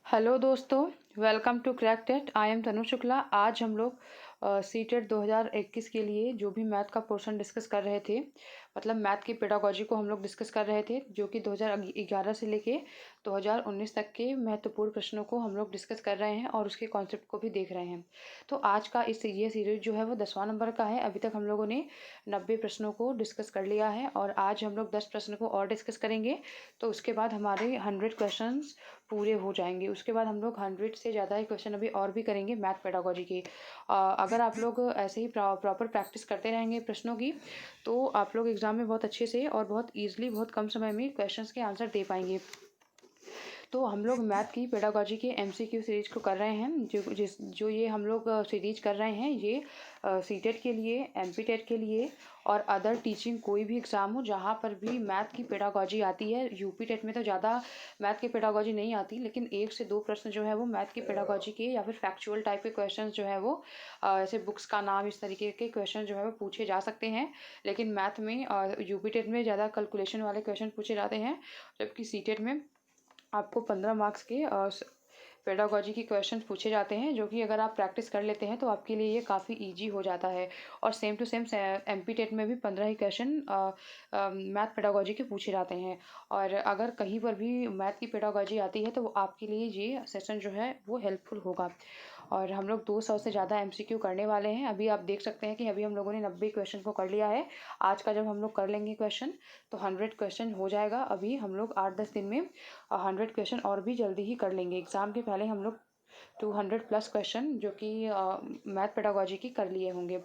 Hello दोस्तों, welcome to crack TET. I am Tanu Shukla. आज हम लोग सीटेट 2021 के लिए जो भी मैथ का पोर्शन डिस्कस कर रहे थे, मतलब मैथ की पेडागोजी को हम लोग डिस्कस कर रहे थे, जो कि 2011 से लेके 2019 तक के महत्वपूर्ण प्रश्नों को हम लोग डिस्कस कर रहे हैं और उसके कॉन्सेप्ट को भी देख रहे हैं। तो आज का ये सीरीज जो है वो 10वां नंबर का है। अभी तक हम लोगों ने 90 प्रश्नों को डिस्कस कर लिया है और आज हम लोग 10 प्रश्न को और डिस्कस करेंगे। तो उसके बाद हमारे 100 क्वेश्चन पूरे हो जाएंगे। उसके बाद हम लोग 100 से ज़्यादा ही क्वेश्चन अभी और भी करेंगे मैथ पेडागोजी के। अगर आप लोग ऐसे ही प्रॉपर प्रैक्टिस करते रहेंगे प्रश्नों की, तो आप लोग एग्ज़ाम में बहुत अच्छे से और बहुत ईजिली बहुत कम समय में क्वेश्चंस के आंसर दे पाएंगे। तो हम लोग मैथ की पेडागोजी के एमसीक्यू सीरीज को कर रहे हैं। जो ये हम लोग सीरीज कर रहे हैं, ये सीटेट के लिए, एमपी टेट के लिए और अदर टीचिंग कोई भी एग्ज़ाम हो जहाँ पर भी मैथ की पेडागोजी आती है। यूपी टेट में तो ज़्यादा मैथ की पेडागोजी नहीं आती, लेकिन 1 से 2 प्रश्न जो है वो मैथ की पेडागोजी के या फिर फैक्चुअल टाइप के क्वेश्चन जो है वो ऐसे बुक्स का नाम, इस तरीके के क्वेश्चन जो है वो पूछे जा सकते हैं। लेकिन मैथ में यूपी टेट में ज़्यादा कैलकुलेशन वाले क्वेश्चन पूछे जाते हैं, जबकि सीटेट में आपको 15 मार्क्स के पेडागोजी के क्वेश्चन पूछे जाते हैं, जो कि अगर आप प्रैक्टिस कर लेते हैं तो आपके लिए ये काफ़ी इजी हो जाता है। और same to same MP TET में भी 15 ही क्वेश्चन मैथ पेडागोजी के पूछे जाते हैं। और अगर कहीं पर भी मैथ की पेडागोजी आती है तो वो आपके लिए ये सेशन जो है वो हेल्पफुल होगा। और हम लोग 200 से ज़्यादा एमसीक्यू करने वाले हैं। अभी आप देख सकते हैं कि अभी हम लोगों ने 90 क्वेश्चन को कर लिया है। आज का जब हम लोग कर लेंगे क्वेश्चन तो 100 क्वेश्चन हो जाएगा। अभी हम लोग 8-10 दिन में 100 क्वेश्चन और भी जल्दी ही कर लेंगे। एग्ज़ाम के पहले हम लोग 200 प्लस क्वेश्चन जो कि मैथ पेडागोजी की कर लिए होंगे।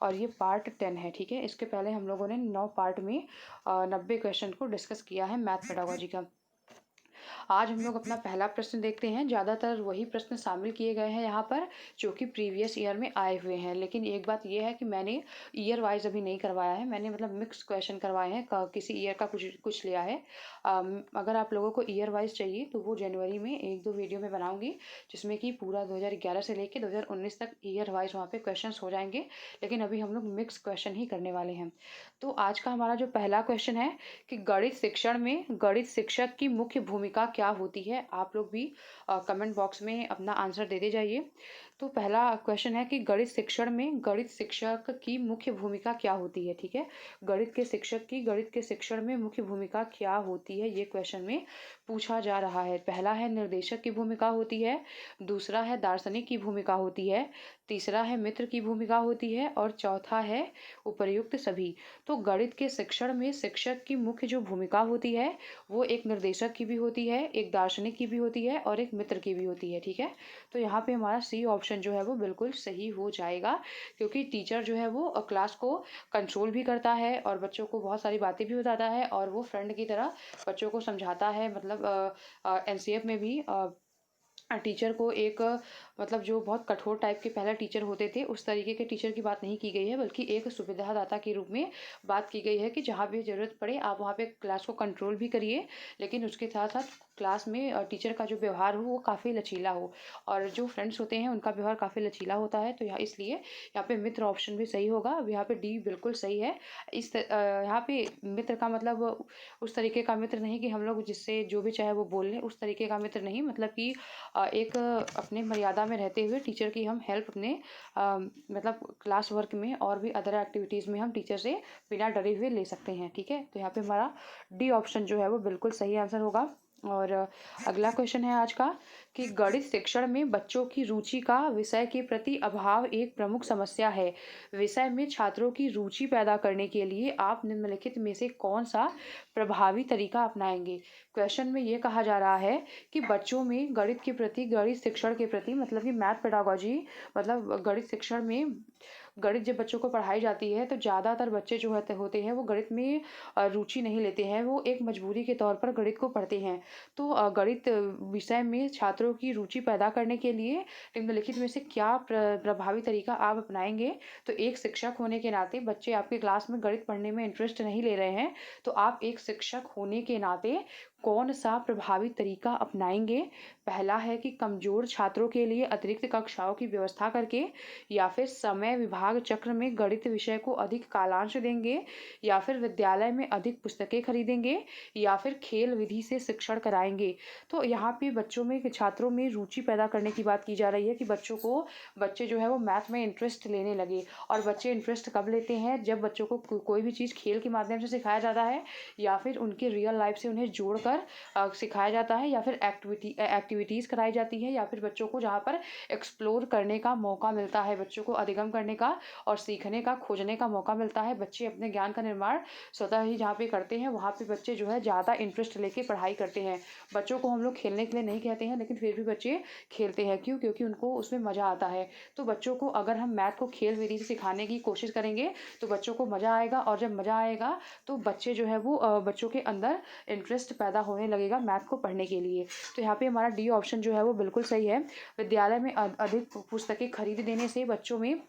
और ये पार्ट 10 है, ठीक है। इसके पहले हम लोगों ने 9 पार्ट में 90 क्वेश्चन को डिस्कस किया है मैथ पेडागोजी का। आज हम लोग अपना पहला प्रश्न देखते हैं। ज़्यादातर वही प्रश्न शामिल किए गए हैं यहाँ पर जो कि प्रीवियस ईयर में आए हुए हैं, लेकिन एक बात ये है कि मैंने ईयर वाइज अभी नहीं करवाया है। मैंने मतलब मिक्स क्वेश्चन करवाए हैं, किसी ईयर का कुछ कुछ लिया है। अगर आप लोगों को ईयर वाइज चाहिए तो वो जनवरी में 1-2 वीडियो में बनाऊंगी, जिसमें कि पूरा 2011 से लेकर 2019 तक ईयर वाइज वहाँ पे क्वेश्चन हो जाएंगे। लेकिन अभी हम लोग मिक्स क्वेश्चन ही करने वाले हैं। तो आज का हमारा जो पहला क्वेश्चन है कि गणित शिक्षण में गणित शिक्षक की मुख्य भूमिका क्या होती है। आप लोग भी कमेंट बॉक्स में अपना आंसर देते जाइए। तो पहला क्वेश्चन है कि गणित शिक्षण में गणित शिक्षक की मुख्य भूमिका क्या होती है, ठीक है। गणित के शिक्षक की गणित के शिक्षण में मुख्य भूमिका क्या होती है, ये क्वेश्चन में पूछा जा रहा है। पहला है निर्देशक की भूमिका होती है, दूसरा है दार्शनिक की भूमिका होती है, तीसरा है मित्र की भूमिका होती है और चौथा है उपर्युक्त सभी। तो गणित के शिक्षण में शिक्षक की मुख्य जो भूमिका होती है वो एक निर्देशक की भी होती है, एक दार्शनिक की भी होती है और एक मित्र की भी होती है, ठीक है। तो यहाँ पे हमारा सी ऑप्शन जो है वो बिल्कुल सही हो जाएगा, क्योंकि टीचर जो है वो क्लास को कंट्रोल भी करता है और बच्चों को बहुत सारी बातें भी बताता है और वो फ्रेंड की तरह बच्चों को समझाता है। मतलब एनसीएफ में भी टीचर को एक मतलब जो बहुत कठोर टाइप के पहले टीचर होते थे उस तरीके के टीचर की बात नहीं की गई है, बल्कि एक सुविधादाता के रूप में बात की गई है कि जहाँ भी ज़रूरत पड़े आप वहाँ पे क्लास को कंट्रोल भी करिए, लेकिन उसके साथ साथ क्लास में टीचर का जो व्यवहार हो वो काफ़ी लचीला हो और जो फ्रेंड्स होते हैं उनका व्यवहार काफ़ी लचीला होता है। तो यहाँ इसलिए यहाँ पे मित्र ऑप्शन भी सही होगा। अब यहाँ पे डी बिल्कुल सही है। यहाँ पे मित्र का मतलब उस तरीके का मित्र नहीं कि हम लोग जिससे जो भी चाहे वो बोल लें, उस तरीके का मित्र नहीं। मतलब कि एक अपने मर्यादा में रहते हुए टीचर की हम हेल्प अपने मतलब क्लास वर्क में और भी अदर एक्टिविटीज़ में हम टीचर से बिना डरे हुए ले सकते हैं, ठीक है। तो यहाँ पे हमारा डी ऑप्शन जो है वो बिल्कुल सही आंसर होगा। और अगला क्वेश्चन है आज का कि गणित शिक्षण में बच्चों की रुचि का विषय के प्रति अभाव एक प्रमुख समस्या है। विषय में छात्रों की रुचि पैदा करने के लिए आप निम्नलिखित में से कौन सा प्रभावी तरीका अपनाएंगे। क्वेश्चन में ये कहा जा रहा है कि बच्चों में गणित के प्रति, गणित शिक्षण के प्रति, मतलब कि मैथ पेडागोजी, मतलब गणित शिक्षण में गणित जब बच्चों को पढ़ाई जाती है तो ज़्यादातर बच्चे जो होते हैं वो गणित में रुचि नहीं लेते हैं, वो एक मजबूरी के तौर पर गणित को पढ़ते हैं। तो गणित विषय में छात्रों की रुचि पैदा करने के लिए निम्नलिखित में से क्या प्रभावी तरीका आप अपनाएंगे। तो एक शिक्षक होने के नाते बच्चे आपके क्लास में गणित पढ़ने में इंटरेस्ट नहीं ले रहे हैं, तो आप एक शिक्षक होने के नाते कौन सा प्रभावी तरीका अपनाएंगे? पहला है कि कमजोर छात्रों के लिए अतिरिक्त कक्षाओं की व्यवस्था करके, या फिर समय विभाग चक्र में गणित विषय को अधिक कालांश देंगे, या फिर विद्यालय में अधिक पुस्तकें खरीदेंगे, या फिर खेल विधि से शिक्षण कराएंगे। तो यहाँ पे बच्चों में छात्रों में रुचि पैदा करने की बात की जा रही है कि बच्चे जो है वो मैथ में इंटरेस्ट लेने लगे। और बच्चे इंटरेस्ट कब लेते हैं? जब बच्चों को कोई भी चीज़ खेल के माध्यम से सिखाया जाता है, या फिर उनके रियल लाइफ से उन्हें जोड़कर सिखाया जाता है, या फिर एक्टिविटीज़ कराई जाती है, या फिर बच्चों को जहाँ पर एक्सप्लोर करने का मौका मिलता है, बच्चों को अधिगम करने का और सीखने का, खोजने का मौका मिलता है। बच्चे अपने ज्ञान का निर्माण स्वतः ही जहाँ पे करते हैं, वहाँ पे बच्चे जो है ज़्यादा इंटरेस्ट लेके पढ़ाई करते हैं। बच्चों को हम लोग खेलने के लिए नहीं कहते हैं, लेकिन फिर भी बच्चे खेलते हैं। क्यों? क्योंकि उनको उसमें मज़ा आता है। तो बच्चों को अगर हम मैथ को खेल विधि से सिखाने की कोशिश करेंगे, तो बच्चों को मज़ा आएगा, और जब मज़ा आएगा तो बच्चे जो है वो बच्चों के अंदर इंटरेस्ट पैदा होने लगेगा मैथ को पढ़ने के लिए। तो यहाँ पे हमारा डी ऑप्शन जो है वो बिल्कुल सही है। विद्यालय में अधिक पुस्तकें खरीद देने से बच्चों में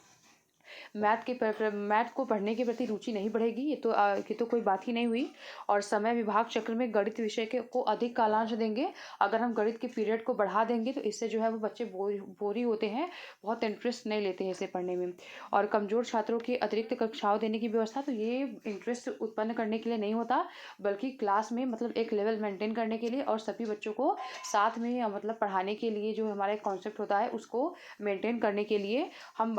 मैथ को पढ़ने के प्रति रुचि नहीं बढ़ेगी। ये तो कोई बात ही नहीं हुई। और समय विभाग चक्र में गणित विषय को अधिक कालांश देंगे। अगर हम गणित के पीरियड को बढ़ा देंगे तो इससे जो है वो बच्चे बोरी होते हैं, बहुत इंटरेस्ट नहीं लेते हैं इसे पढ़ने में। और कमज़ोर छात्रों की अतिरिक्त कक्षाओं देने की व्यवस्था, तो ये इंटरेस्ट उत्पन्न करने के लिए नहीं होता, बल्कि क्लास में मतलब एक लेवल मेंटेन करने के लिए और सभी बच्चों को साथ में मतलब पढ़ाने के लिए जो हमारा कॉन्सेप्ट होता है उसको मेंटेन करने के लिए हम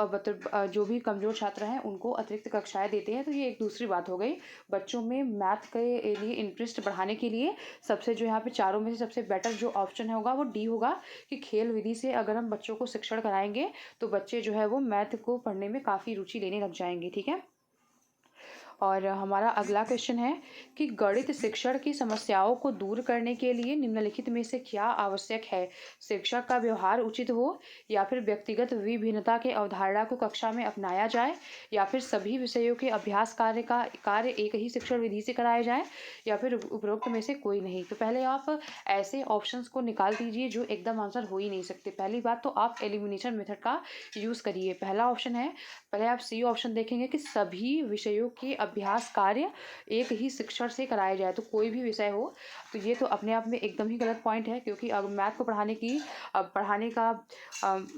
जो भी कमज़ोर छात्र हैं उनको अतिरिक्त कक्षाएं देते हैं। तो ये एक दूसरी बात हो गई। बच्चों में मैथ के लिए इंटरेस्ट बढ़ाने के लिए सबसे जो यहाँ पे चारों में से सबसे बेटर जो ऑप्शन होगा वो डी होगा, कि खेल विधि से अगर हम बच्चों को शिक्षण कराएंगे तो बच्चे जो है वो मैथ को पढ़ने में काफ़ी रुचि लेने लग जाएंगे। ठीक है। और हमारा अगला क्वेश्चन है कि गणित शिक्षण की समस्याओं को दूर करने के लिए निम्नलिखित में से क्या आवश्यक है? शिक्षक का व्यवहार उचित हो, या फिर व्यक्तिगत विभिन्नता के अवधारणा को कक्षा में अपनाया जाए, या फिर सभी विषयों के अभ्यास कार्य एक ही शिक्षण विधि से कराए जाए, या फिर उपरोक्त में से कोई नहीं। तो पहले आप ऐसे ऑप्शंस को निकाल दीजिए जो एकदम आंसर हो ही नहीं सकते। पहली बात तो आप एलिमिनेशन मेथड का यूज़ करिए। पहला ऑप्शन है, पहले आप सी ऑप्शन देखेंगे कि सभी विषयों के अभ्यास कार्य एक ही शिक्षण से कराया जाए। तो कोई भी विषय हो, तो ये तो अपने आप में एकदम ही गलत पॉइंट है, क्योंकि अगर मैथ को पढ़ाने का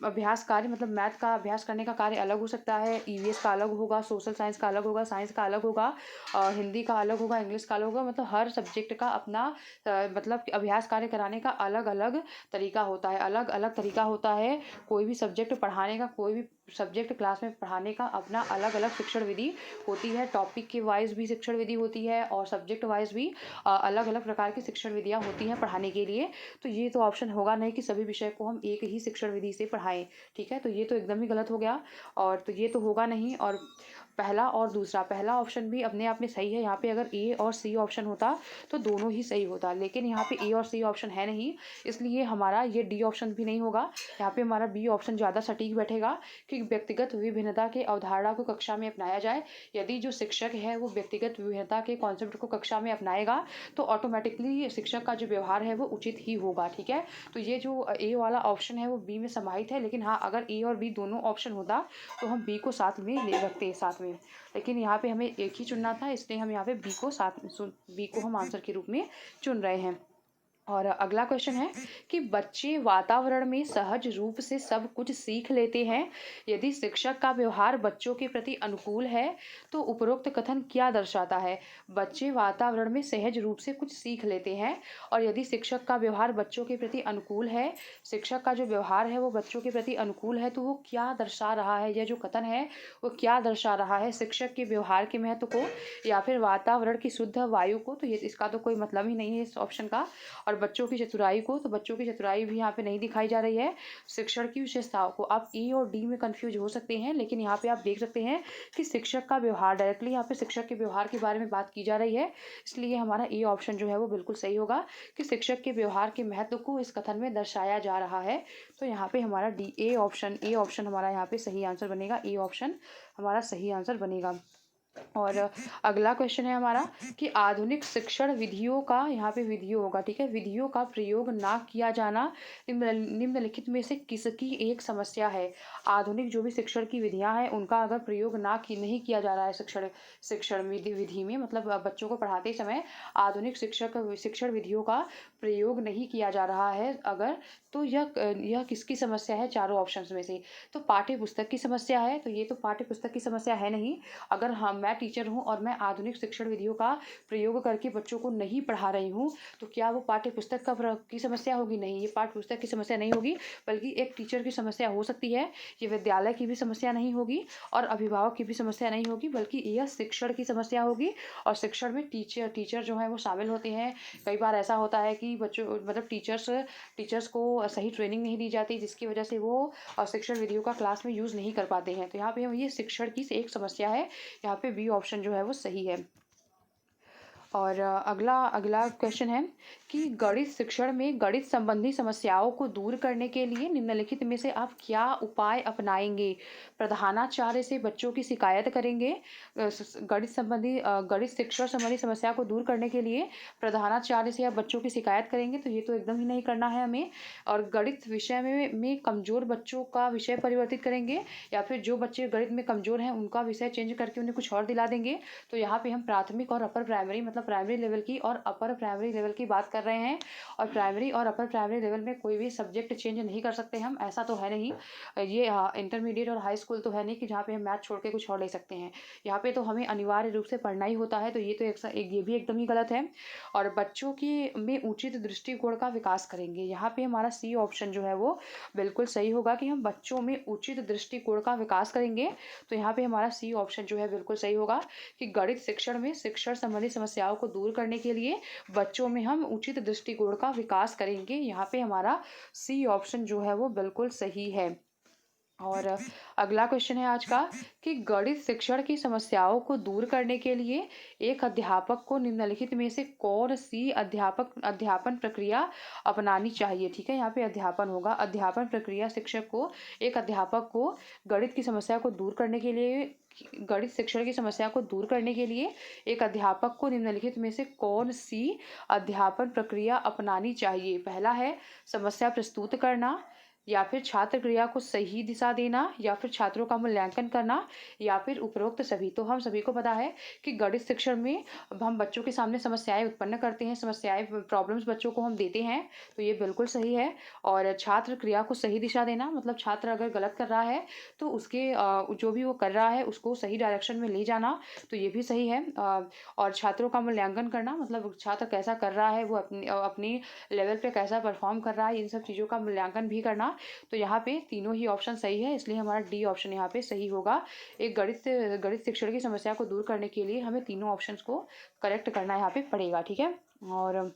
अभ्यास कार्य मतलब मैथ का अभ्यास करने का कार्य अलग हो सकता है। ईवीएस का अलग होगा, सोशल साइंस का अलग होगा, साइंस का अलग होगा, हिंदी का अलग होगा, इंग्लिश का अलग होगा। मतलब हर सब्जेक्ट का अपना मतलब अभ्यास कार्य कराने का अलग अलग तरीका होता है, अलग अलग तरीका होता है। कोई भी सब्जेक्ट पढ़ाने का, कोई भी सब्जेक्ट क्लास में पढ़ाने का अपना अलग अलग शिक्षण विधि होती है। टॉपिक के वाइज भी शिक्षण विधि होती है, और सब्जेक्ट वाइज भी अलग अलग प्रकार की शिक्षण विधियाँ होती हैं पढ़ाने के लिए। तो ये तो ऑप्शन होगा नहीं कि सभी विषय को हम एक ही शिक्षण विधि से पढ़ाएं। ठीक है, तो ये तो एकदम ही गलत हो गया, और तो ये तो होगा नहीं। और पहला और दूसरा, पहला ऑप्शन भी अपने आप में सही है। यहाँ पे अगर ए और सी ऑप्शन होता तो दोनों ही सही होता, लेकिन यहाँ पे ए और सी ऑप्शन है नहीं, इसलिए हमारा ये डी ऑप्शन भी नहीं होगा। यहाँ पे हमारा बी ऑप्शन ज़्यादा सटीक बैठेगा कि व्यक्तिगत विभिन्नता के अवधारणा को कक्षा में अपनाया जाए। यदि जो शिक्षक है वो व्यक्तिगत विभिन्नता के कॉन्सेप्ट को कक्षा में अपनाएगा तो ऑटोमेटिकली शिक्षक का जो व्यवहार है वो उचित ही होगा। ठीक है, तो ये जो ए वाला ऑप्शन है वो बी में समाहित है, लेकिन हाँ अगर ए और बी दोनों ऑप्शन होता तो हम बी को साथ में ले रखते साथ में, लेकिन यहाँ पे हमें एक ही चुनना था, इसलिए हम यहाँ पे बी को हम आंसर के रूप में चुन रहे हैं। और अगला क्वेश्चन है कि बच्चे वातावरण में सहज रूप से सब कुछ सीख लेते हैं। यदि शिक्षक का व्यवहार बच्चों के प्रति अनुकूल है तो उपरोक्त कथन क्या दर्शाता है? बच्चे वातावरण में सहज रूप से कुछ सीख लेते हैं, और यदि शिक्षक का व्यवहार बच्चों के प्रति अनुकूल है, शिक्षक का जो व्यवहार है वो बच्चों के प्रति अनुकूल है, तो वो क्या दर्शा रहा है? यह जो कथन है वो क्या दर्शा रहा है? शिक्षक के व्यवहार के महत्व को, या फिर वातावरण की शुद्ध वायु को? तो ये इसका तो कोई मतलब ही नहीं है इस ऑप्शन का। और बच्चों की चतुराई को, तो बच्चों की चतुराई भी यहाँ पे नहीं दिखाई जा रही है। शिक्षण की विशेषताओं को, आप ई और डी में कंफ्यूज हो सकते हैं, लेकिन यहाँ पे आप देख सकते हैं कि शिक्षक का व्यवहार, डायरेक्टली यहाँ पे शिक्षक के व्यवहार के बारे में बात की जा रही है, इसलिए हमारा ए ऑप्शन जो है वो बिल्कुल सही होगा कि शिक्षक के व्यवहार के महत्व को इस कथन में दर्शाया जा रहा है। तो यहाँ पे हमारा ए ऑप्शन हमारा यहाँ पे सही आंसर बनेगा। ए ऑप्शन हमारा सही आंसर बनेगा। और अगला क्वेश्चन है हमारा कि आधुनिक शिक्षण विधियों का, यहाँ पे विधियों होगा, ठीक है, विधियों का प्रयोग ना किया जाना निम्नलिखित में से किसकी एक समस्या है। आधुनिक जो भी शिक्षण की विधियां हैं उनका अगर प्रयोग नहीं किया जा रहा है शिक्षण शिक्षण विधि में, मतलब बच्चों को पढ़ाते समय आधुनिक शिक्षण विधियों का प्रयोग नहीं किया जा रहा है अगर, तो यह किसकी समस्या है चारों ऑप्शंस में से। तो पाठ्य पुस्तक की समस्या है, तो ये तो पाठ्य पुस्तक की समस्या है नहीं। अगर मैं टीचर हूँ और मैं आधुनिक शिक्षण विधियों का प्रयोग करके बच्चों को नहीं पढ़ा रही हूँ, तो क्या वो पाठ्य पुस्तक की समस्या होगी? नहीं, ये पाठ्य पुस्तक की समस्या नहीं होगी, बल्कि एक टीचर की समस्या हो सकती है। ये विद्यालय की भी समस्या नहीं होगी और अभिभावक की भी समस्या नहीं होगी, बल्कि यह शिक्षण की समस्या होगी। और शिक्षण में टीचर जो है वो शामिल होते हैं। कई बार ऐसा होता है कि बच्चों मतलब टीचर्स को सही ट्रेनिंग नहीं दी जाती, जिसकी वजह से वो शिक्षण विधियों का क्लास में यूज़ नहीं कर पाते हैं। तो यहाँ पे ये शिक्षण की एक समस्या है। यहाँ पे बी ऑप्शन जो है वो सही है। और अगला अगला क्वेश्चन है कि गणित शिक्षण में गणित संबंधी समस्याओं को दूर करने के लिए निम्नलिखित में से आप क्या उपाय अपनाएंगे? प्रधानाचार्य से बच्चों की शिकायत करेंगे? गणित शिक्षण संबंधी समस्या को दूर करने के लिए प्रधानाचार्य से आप बच्चों की शिकायत करेंगे? तो ये तो एकदम ही नहीं करना है हमें। और गणित विषय में कमजोर बच्चों का विषय परिवर्तित करेंगे, या फिर जो बच्चे गणित में कमजोर हैं उनका विषय चेंज करके उन्हें कुछ और दिला देंगे? तो यहाँ पे हम प्राथमिक और अपर प्राइमरी, मतलब प्राइमरी लेवल की और अपर प्राइमरी लेवल की बात कर रहे हैं। और प्राइमरी और अपर प्राइमरी लेवल में कोई भी सब्जेक्ट चेंज नहीं कर सकते हम, ऐसा तो है नहीं। ये इंटरमीडिएट और हाई स्कूल तो है नहीं कि जहाँ पे हम मैथ छोड़ के कुछ और ले सकते हैं। यहाँ पे तो हमें अनिवार्य रूप से पढ़ना ही होता है, तो ये तो ये भी एकदम ही गलत है। और बच्चों की में उचित दृष्टिकोण का विकास करेंगे, यहाँ पे हमारा सी ऑप्शन जो है वो बिल्कुल सही होगा कि हम बच्चों में उचित दृष्टिकोण का विकास करेंगे। तो यहाँ पे हमारा सी ऑप्शन जो है बिल्कुल सही होगा कि गणित शिक्षण में शिक्षण संबंधी समस्याओं को दूर करने के लिए बच्चों में हम उचित दृष्टिकोण का विकास करेंगे। यहाँ पे हमारा सी ऑप्शन जो है वो बिल्कुल सही है। और अगला क्वेश्चन है आज का कि गणित शिक्षण की समस्याओं को दूर करने के लिए एक अध्यापक को निम्नलिखित में से कौन सी अध्यापन प्रक्रिया अपनानी चाहिए? ठीक है, यहाँ पे अध्यापन होगा। अध्यापन प्रक्रिया एक अध्यापक को गणित की समस्या को दूर करने के लिए गणित शिक्षण की समस्या को दूर करने के लिए एक अध्यापक को निम्नलिखित में से कौन सी अध्यापन प्रक्रिया अपनानी चाहिए? पहला है समस्या प्रस्तुत करना, या फिर छात्र क्रिया को सही दिशा देना, या फिर छात्रों का मूल्यांकन करना, या फिर उपरोक्त सभी। तो हम सभी को पता है कि गणित शिक्षण में अब हम बच्चों के सामने समस्याएं उत्पन्न करते हैं, प्रॉब्लम्स बच्चों को हम देते हैं, तो ये बिल्कुल सही है। और छात्र क्रिया को सही दिशा देना, मतलब छात्र अगर गलत कर रहा है तो उसके जो भी वो कर रहा है उसको सही डायरेक्शन में ले जाना, तो ये भी सही है। और छात्रों का मूल्यांकन करना, मतलब छात्र कैसा कर रहा है, वो अपनी लेवल पे कैसा परफॉर्म कर रहा है, इन सब चीज़ों का मूल्यांकन भी करना। तो यहाँ पे तीनों ही ऑप्शन सही है, इसलिए हमारा डी ऑप्शन यहाँ पे सही होगा। एक गणित शिक्षण की समस्या को दूर करने के लिए हमें तीनों ऑप्शंस को करेक्ट करना यहाँ पे पड़ेगा, ठीक है। और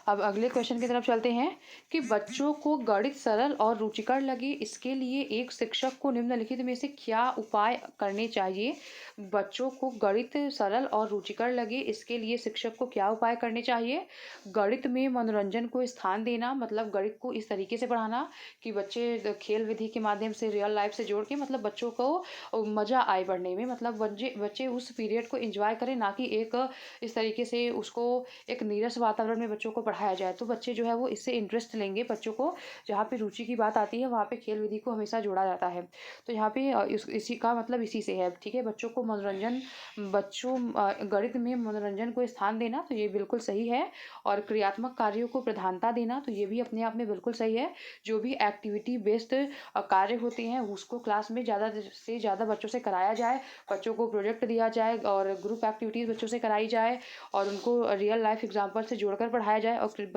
अब अगले क्वेश्चन की तरफ चलते हैं कि बच्चों को गणित सरल और रुचिकर लगे, इसके लिए एक शिक्षक को निम्नलिखित में से क्या उपाय करने चाहिए? बच्चों को गणित सरल और रुचिकर लगे, इसके लिए शिक्षक को क्या उपाय करने चाहिए? गणित में मनोरंजन को स्थान देना, मतलब गणित को इस तरीके से पढ़ाना कि बच्चे खेल विधि के माध्यम से रियल लाइफ से जोड़ के, मतलब बच्चों को मज़ा आए पढ़ने में, मतलब बच्चे उस पीरियड को एंजॉय करें, ना कि एक इस तरीके से उसको एक नीरस वातावरण में बच्चों को पढ़ाया जाए। तो बच्चे जो है वो इससे इंटरेस्ट लेंगे। बच्चों को जहाँ पे रुचि की बात आती है वहाँ पे खेल विधि को हमेशा जोड़ा जाता है। तो यहाँ पे इसी का मतलब इसी से है, ठीक है। गणित में मनोरंजन को स्थान देना, तो ये बिल्कुल सही है। और क्रियात्मक कार्यों को प्रधानता देना, तो ये भी अपने आप में बिल्कुल सही है। जो भी एक्टिविटी बेस्ड कार्य होते हैं उसको क्लास में ज़्यादा से ज़्यादा बच्चों से कराया जाए, बच्चों को प्रोजेक्ट दिया जाए और ग्रुप एक्टिविटीज़ बच्चों से कराई जाए और उनको रियल लाइफ एग्जाम्पल से जोड़कर पढ़ाया जाए। और फिर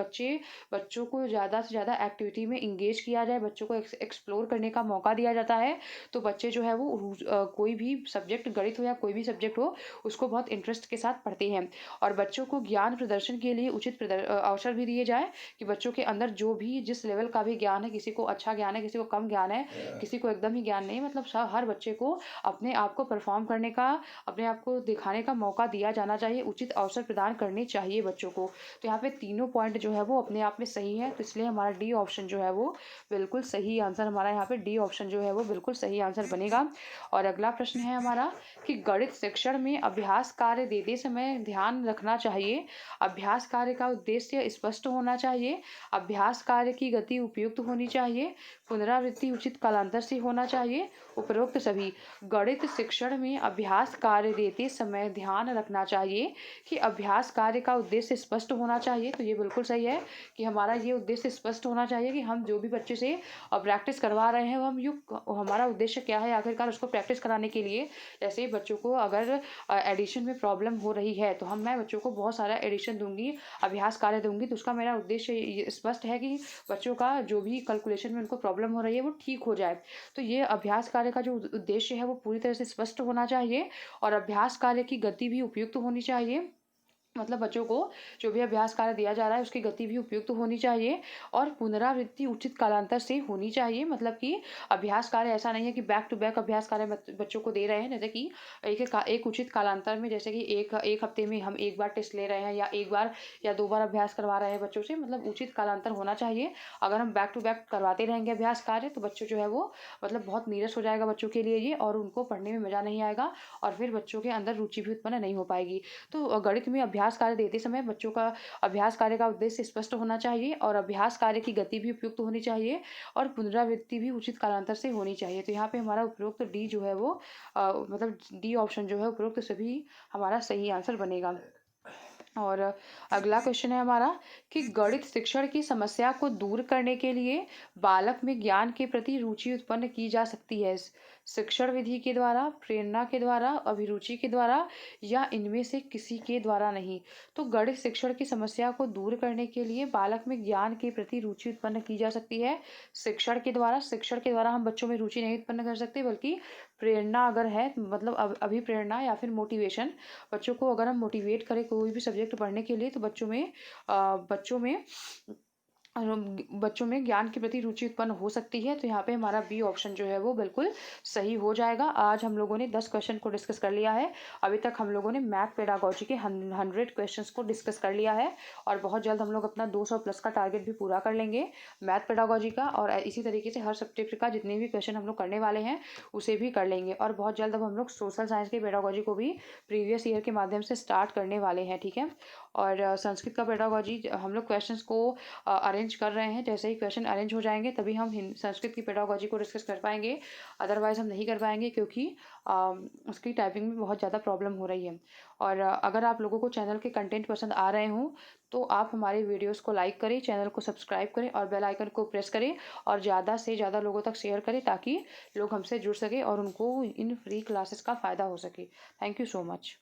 बच्चों को ज़्यादा से ज़्यादा एक्टिविटी में इंगेज किया जाए, बच्चों को एक्सप्लोर करने का मौका दिया जाता है। तो बच्चे जो है वो कोई भी सब्जेक्ट, गणित हो या कोई भी सब्जेक्ट हो, उसको बहुत इंटरेस्ट के साथ पढ़ते हैं। और बच्चों को ज्ञान प्रदर्शन के लिए उचित अवसर भी दिए जाए कि बच्चों के अंदर जो भी जिस लेवल का भी ज्ञान है, किसी को अच्छा ज्ञान है, किसी को कम ज्ञान है, किसी को एकदम ही ज्ञान नहीं, मतलब हर बच्चे को अपने आप को परफॉर्म करने का, अपने आप को दिखाने का मौका दिया जाना चाहिए, उचित अवसर प्रदान करने चाहिए बच्चों को। तो यहाँ पे तीनों पॉइंट जो है वो अपने आप में सही है, तो इसलिए हमारा डी ऑप्शन जो है वो बिल्कुल सही आंसर, हमारा यहाँ पे डी ऑप्शन जो है वो बिल्कुल सही आंसर बनेगा। और अगला प्रश्न है हमारा कि गणित शिक्षण में अभ्यास कार्य देते समय ध्यान रखना चाहिए, अभ्यास कार्य का उद्देश्य स्पष्ट होना चाहिए, अभ्यास कार्य की गति उपयुक्त होनी चाहिए, पुनरावृत्ति उचित कालांतर से होना चाहिए, उपरोक्त सभी। गणित शिक्षण में अभ्यास कार्य देते समय ध्यान रखना चाहिए कि अभ्यास कार्य का उद्देश्य स्पष्ट होना चाहिए, तो ये बिल्कुल सही है कि हमारा ये उद्देश्य स्पष्ट होना चाहिए कि हम जो भी बच्चे से प्रैक्टिस करवा रहे हैं वो हम हमारा उद्देश्य क्या है आखिरकार उसको प्रैक्टिस कराने के लिए। जैसे बच्चों को अगर एडिशन में प्रॉब्लम हो रही है तो मैं बच्चों को बहुत सारा एडिशन दूंगी, अभ्यास कार्य दूंगी, तो उसका मेरा उद्देश्य स्पष्ट है कि बच्चों का जो भी कैलकुलेशन में उनको प्रॉब्लम हो रही है वो ठीक हो जाए। तो ये अभ्यास कार्य का जो उद्देश्य है वो पूरी तरह से स्पष्ट होना चाहिए और अभ्यास कार्य की गति भी उपयुक्त होनी चाहिए। मतलब बच्चों को जो भी अभ्यास कार्य दिया जा रहा है उसकी गति भी उपयुक्त होनी चाहिए और पुनरावृत्ति उचित कालांतर से होनी चाहिए। मतलब कि अभ्यास कार्य ऐसा नहीं है कि बैक टू बैक अभ्यास कार्य बच्चों को दे रहे हैं, जैसे कि एक उचित कालांतर में, जैसे कि एक हफ्ते में हम एक बार टेस्ट ले रहे हैं या एक बार या 2 बार अभ्यास करवा रहे हैं बच्चों से, मतलब उचित कालांतर होना चाहिए। अगर हम बैक टू बैक करवाते रहेंगे अभ्यास कार्य तो बच्चों जो है वो मतलब बहुत नीरस हो जाएगा बच्चों के लिए ये, और उनको पढ़ने में मज़ा नहीं आएगा और फिर बच्चों के अंदर रुचि भी उत्पन्न नहीं हो पाएगी। तो गणित में अभ्यास कार्य देते समय बच्चों का अभ्यास कार्य का उद्देश्य स्पष्ट होना चाहिए और अभ्यास कार्य की गति भी उपयुक्त होनी चाहिए और पुनरावृत्ति भी उचित कालांतर से होनी चाहिए। तो यहाँ पे हमारा उपरोक्त डी जो है वो मतलब डी ऑप्शन जो है उपरोक्त सभी हमारा सही आंसर बनेगा। और अगला क्वेश्चन है हमारा कि गणित शिक्षण की समस्या को दूर करने के लिए बालक में ज्ञान के प्रति रुचि उत्पन्न की जा सकती है, शिक्षण विधि के द्वारा, प्रेरणा के द्वारा, अभिरुचि के द्वारा या इनमें से किसी के द्वारा नहीं। तो गणित शिक्षण की समस्या को दूर करने के लिए बालक में ज्ञान के प्रति रुचि उत्पन्न की जा सकती है शिक्षण के द्वारा। शिक्षण के द्वारा हम बच्चों में रुचि नहीं उत्पन्न कर सकते, बल्कि प्रेरणा अगर है मतलब अभिप्रेरणा या फिर मोटिवेशन, बच्चों को अगर हम मोटिवेट करें कोई भी सब्जेक्ट पढ़ने के लिए तो बच्चों में ज्ञान के प्रति रुचि उत्पन्न हो सकती है। तो यहाँ पे हमारा बी ऑप्शन जो है वो बिल्कुल सही हो जाएगा। आज हम लोगों ने 10 क्वेश्चन को डिस्कस कर लिया है। अभी तक हम लोगों ने मैथ पेडागोजी के 100 क्वेश्चंस को डिस्कस कर लिया है और बहुत जल्द हम लोग अपना 200 प्लस का टारगेट भी पूरा कर लेंगे मैथ पेडागोजी का, और इसी तरीके से हर सब्जेक्ट का जितने भी क्वेश्चन हम लोग करने वाले हैं उसे भी कर लेंगे। और बहुत जल्द अब हम लोग सोशल साइंस के पेडागोजी को भी प्रीवियस ईयर के माध्यम से स्टार्ट करने वाले हैं, ठीक है। और संस्कृत का पेडागोजी हम लोग क्वेश्चंस को अरेंज कर रहे हैं, जैसे ही क्वेश्चन अरेंज हो जाएंगे तभी हम संस्कृत की पेडागोजी को डिस्कस कर पाएंगे, अदरवाइज हम नहीं कर पाएंगे क्योंकि उसकी टाइपिंग में बहुत ज़्यादा प्रॉब्लम हो रही है। और अगर आप लोगों को चैनल के कंटेंट पसंद आ रहे हों तो आप हमारे वीडियोस को लाइक करें, चैनल को सब्सक्राइब करें और बेल आइकन को प्रेस करें और ज़्यादा से ज़्यादा लोगों तक शेयर करें ताकि लोग हमसे जुड़ सके और उनको इन फ्री क्लासेस का फ़ायदा हो सके। Thank you so much.